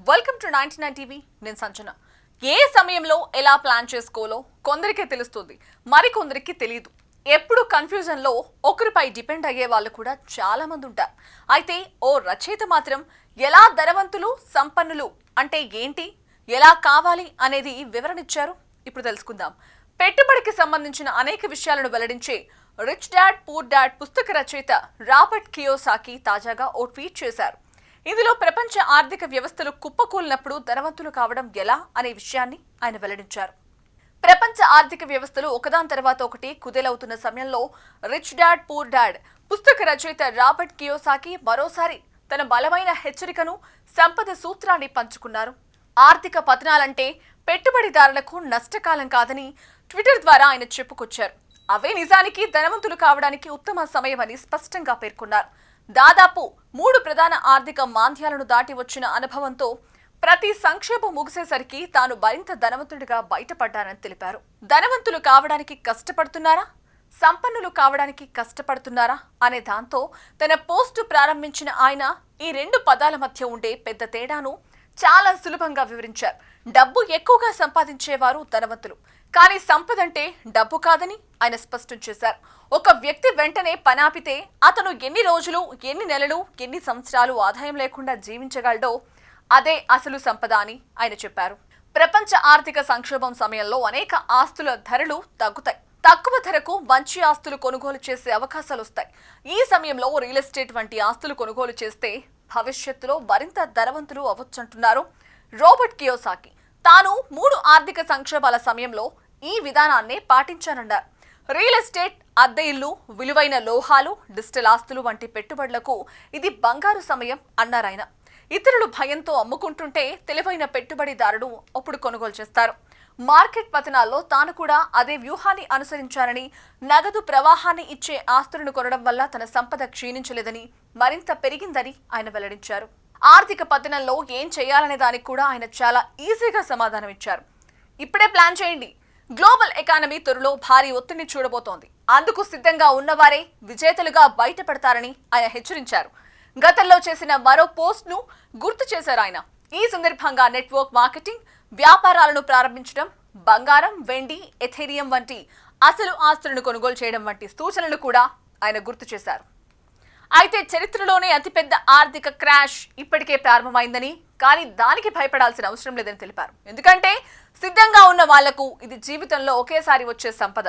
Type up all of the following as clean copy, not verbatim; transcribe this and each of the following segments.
Welcome to 99 TV. నేను సంజన. ఏ సమయంలో ఎలా ప్లాన్ చేసుకోవాలో కొందరికే తెలుస్తుంది, మరికొందరికి తెలియదు. ఎప్పుడు కన్ఫ్యూజన్ లో ఒకరిపై డిపెండ్ అయ్యే వాళ్ళు కూడా చాలా మంది ఉంటారు. అయితే ఓ రచయిత మాత్రం ఎలా ధనవంతులు సంపన్నులు అంటే ఏంటి, ఎలా కావాలి అనేది వివరణ ఇచ్చారు. ఇప్పుడు తెలుసుకుందాం. పెట్టుబడికి సంబంధించిన అనేక విషయాలను వెల్లడించే రిచ్ డాడ్ పూర్ డాడ్ పుస్తక రచయిత రాబర్ట్ కియోసాకి తాజాగా ఓ ట్వీట్ చేశారు. ఇందులో ప్రపంచ ఆర్థిక వ్యవస్థలు కుప్పకూలినప్పుడు ధనవంతులు కావడం ఎలా అనే విషయాన్ని ఆయన వెల్లడించారు. ప్రపంచ ఆర్థిక వ్యవస్థలు ఒకదాని తర్వాత ఒకటి కుదేలవుతున్న సమయంలో రిచ్ డాడ్ పూర్ డాడ్ పుస్తక రచయిత రాబర్ట్ కియోసాకి మరోసారి తన బలమైన హెచ్చరికను, సంపద సూత్రాన్ని పంచుకున్నారు. ఆర్థిక పతనాలంటే పెట్టుబడిదారులకు నష్టకాలం కాదని ట్విట్టర్ ద్వారా ఆయన చెప్పుకొచ్చారు. అవే నిజానికి ధనవంతులు కావడానికి ఉత్తమ సమయమని స్పష్టంగా పేర్కొన్నారు. దాదాపు 3 ప్రధాన ఆర్థిక మాంద్యాలను దాటి వచ్చిన అనుభవంతో ప్రతి సంక్షేపం ముగిసేసరికి తాను మరింత ధనవంతుడిగా బయటపడ్డానని తెలిపారు. ధనవంతులు కావడానికి కష్టపడుతున్నారా, సంపన్నులు కావడానికి కష్టపడుతున్నారా అనే దాంతో తన పోస్టు ప్రారంభించిన ఆయన ఈ 2 పదాల మధ్య ఉండే పెద్ద తేడాను చాలా సులభంగా వివరించారు. డబ్బు ఎక్కువగా సంపాదించేవారు ధనవంతులు, కానీ సంపద అంటే డబ్బు కాదని ఆయన స్పష్టం చేశారు. ఒక వ్యక్తి వెంటనే పనాపితే అతను ఎన్ని రోజులు, ఎన్ని నెలలు, ఎన్ని సంవత్సరాలు ఆదాయం లేకుండా జీవించగలడో అదే అసలు సంపద అని ఆయన చెప్పారు. ప్రపంచ ఆర్థిక సంక్షోభం సమయంలో అనేక ఆస్తుల ధరలు తగ్గుతాయి. తక్కువ ధరకు మంచి ఆస్తులు కొనుగోలు చేసే అవకాశాలు వస్తాయి. ఈ సమయంలో రియల్ ఎస్టేట్ వంటి ఆస్తులు కొనుగోలు చేస్తే భవిష్యత్తులో మరింత ధనవంతులు అవ్వొచ్చంటున్నారు రాబర్ట్ కియోసాకి. తాను 3 ఆర్థిక సంక్షోభాల సమయంలో ఈ విధానాన్నే పాటించానన్నారు. రియల్ ఎస్టేట్, అద్దె ఇల్లు, విలువైన లోహాలు, డిజిటల్ ఆస్తులు వంటి పెట్టుబడులకు ఇది బంగారు సమయం అన్నారాయన. ఇతరులు భయంతో అమ్ముకుంటుంటే తెలివైన పెట్టుబడిదారుడు అప్పుడు కొనుగోలు చేస్తారు. మార్కెట్ పతనాల్లో తాను కూడా అదే వ్యూహాన్ని అనుసరించారని, నగదు ప్రవాహాన్ని ఇచ్చే ఆస్తులను కొనడం వల్ల తన సంపద క్షీణించలేదని, మరింత పెరిగిందని ఆయన వెల్లడించారు. ఆర్థిక పతనంలో ఏం చేయాలనే దానికి కూడా ఆయన చాలా ఈజీగా సమాధానం ఇచ్చారు. ఇప్పుడే ప్లాన్ చేయండి. గ్లోబల్ ఎకానమీ త్వరలో భారీ ఒత్తిడిని చూడబోతోంది. అందుకు సిద్ధంగా ఉన్నవారే విజేతలుగా బయటపడతారని ఆయన హెచ్చరించారు. గతంలో చేసిన మరో పోస్ట్ ను గుర్తు చేశారు ఆయన. ఈ సందర్భంగా నెట్వర్క్ మార్కెటింగ్, వ్యాపారాలను ప్రారంభించడం, బంగారం, వెండి, ఎథేరియం వంటి అసలు ఆస్తులను కొనుగోలు చేయడం వంటి సూచనలు కూడా ఆయన గుర్తు చేశారు. అయితే చరిత్రలోనే అతిపెద్ద ఆర్థిక క్రాష్ ఇప్పటికే ప్రారంభమైందని, కానీ దానికి భయపడాల్సిన అవసరం లేదని తెలిపారు. ఎందుకంటే సిద్ధంగా ఉన్న వాళ్లకు ఇది జీవితంలో ఒకేసారి వచ్చే సంపద,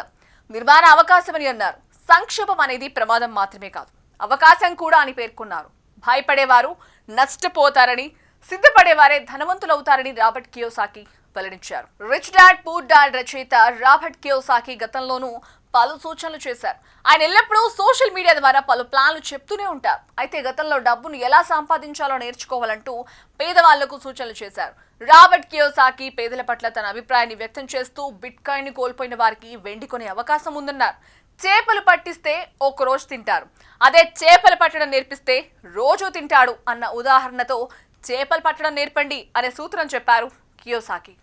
నిర్మాణ అవకాశమని అన్నారు. సంక్షోభం అనేది ప్రమాదం మాత్రమే కాదు, అవకాశం కూడా అని పేర్కొన్నారు. భయపడేవారు నష్టపోతారని, సిద్ధపడేవారే ధనవంతులవుతారని రాబర్ట్ కియోసాకి వెల్లడించారు. రిచ్ డాడ్ పూర్ డాడ్ రచయిత రాబర్ట్ కియోసాకి గతంలోనూ పలు సూచనలు చేశారు. ఆయన ఎల్లప్పుడూ సోషల్ మీడియా ద్వారా పలు ప్లాన్లు చెప్తూనే ఉంటారు. అయితే గతంలో డబ్బును ఎలా సంపాదించాలో నేర్చుకోవాలంటూ పేదవాళ్లకు సూచనలు చేశారు. రాబర్ట్ కియోసాకి పేదల పట్ల తన అభిప్రాయాన్ని వ్యక్తం చేస్తూ బిట్ కాయిన్ ని కోల్పోయిన వారికి వెండి కొనే అవకాశం ఉందన్నారు. చేపలు పట్టిస్తే ఒక రోజు తింటారు, అదే చేపలు పట్టడం నేర్పిస్తే రోజు తింటాడు అన్న ఉదాహరణతో చేపలు పట్టడం నేర్పండి అనే సూత్రం చెప్పారు కియోసాకి.